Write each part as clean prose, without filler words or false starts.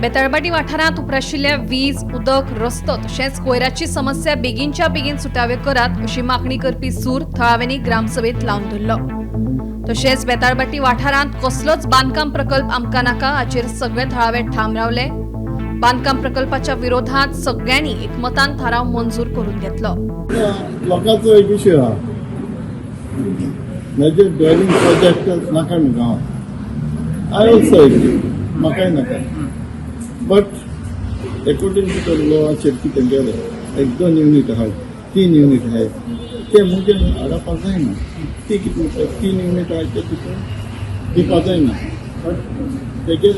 बेताळबाटी वाठारांत उप्राशिल्ल्या वीज, उदक, रस्तो तशेंच कोयराची समस्या बेगीनच्या बेगीन सुटावे करात अशी मागणी करपी सूर थळाव्यांनी ग्रामसभेत लावन धरलो. तशेंच बेताळबाटी वाठारांत कसलोच बांदकाम प्रकल्प आमकां नाका हाचेर सगळे थळावे ठाम रावले. बांदकाम प्रकल्पाच्या विरोधात सगळ्यांनी एकमतान थाराव मंजूर करून घेतलो. लोकांचो एक विशय आहा, माझे ड्रायव्हिंग प्रोजेक्ट नाका न्हू गांवांत. आय ऑल्सो एग्री, म्हाकाय नाका. बट अकॉर्डिंग टू द लॉचेर कितें गेलें, 1-2 युनिट आहात, 3 युनिट आहेत, ते म्हणजे हाडपाक जायना. ती कितें म्हणटात, 3 युनिट आहात ते तितून दिवपाक जायना. बट तेजेर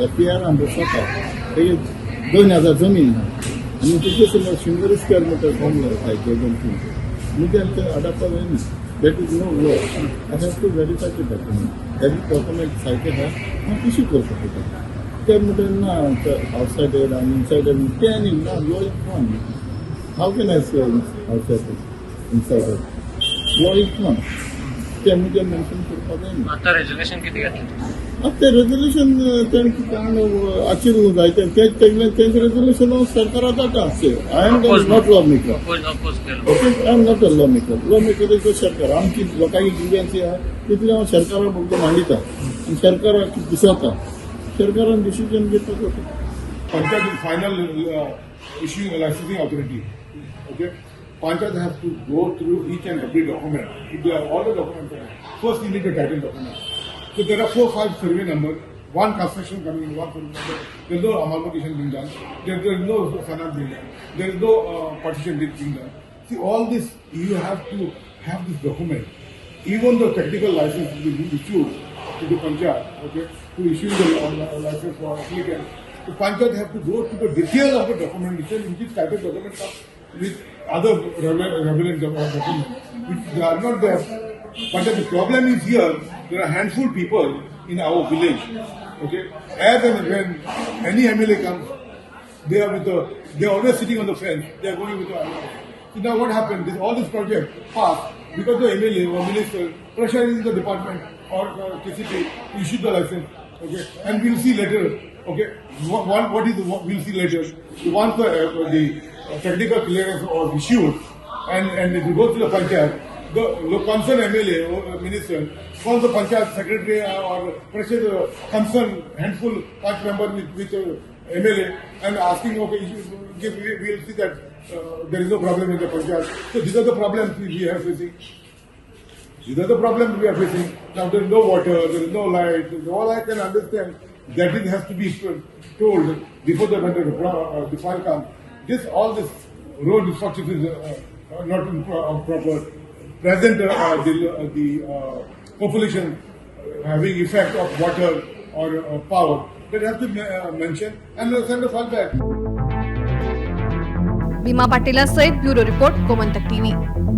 FPR आमचो स्वता तेगे 2000 जमीन आहा आनी तेजे समज 100 स्क्वेअर मिटर फॉर्म जाय म्हणजे आमचे हाडपाक जायना. That is no law. I have to verify the document. Every document सारकें आहा हांव इश्यू करपाक पडटा. ते म्हणटा ना आउटसायडर आनी इनसायडर ते आनी ना, law is one. How can I say outsider insider? Law is one. ते म्हणजे मेन्शन करपाक जायना. आतां रेजोल्युशन कितें घेतलें? ते रेजोल्युशन तेंकां आचिल्लो जाय तेंचे रेजोल्युशन सरकारा जाता. I am not lawmaker. I am not a lawmaker. Lawmaker is सरकार. आमची लोकांची ग्रिव्हन्सी आहा तितली हांव सरकाराक फक्त मांडिता आनी सरकाराक दिसता. सरकारान डिसिजन घेवपाक जाता. Panchayat is final issuing a licensing authority. Okay, Panchayat has to go through each and every document. If they are all the documents, first you need a title document. So there are 4-5 survey numbers. One construction coming in, one survey number. There is no amalgamation being done. There is no finance being done. There is no partition being done. See, all this you have to have this document. Even the technical license will be issued to the Panchayat. Okay, to issue the license for applicant. The Panchayat have to go to the details of the documentation, which is type of document comes with other relevant documents, which they are not there. But the problem is here, there are handful people in our village. Okay, as and when any MLA comes, they are always sitting on the fence. They are going with the MLA. So now what happened? All this project passed because the MLA or minister pressurizing the department or KCP to issue the license. Okay, and we'll see later. Okay, we'll see later. Once the technical clearance was issued, and it will go to the Panchayat, the concerned MLA or minister calls the Panchayat secretary or pressure the concerned handful Panch member with MLA and asking, okay, we'll see that there is no problem in the Panchayat. So these are the problems we are facing. These are the problems we are facing. Now there is no water, there is no light. All I can understand that it has to be told before the fire comes. All this road infrastructure is not proper. Present the population having effect of water or power, that has to be mentioned and send a file back. Bhima पाटीला सयत bureau report Gomantak TV.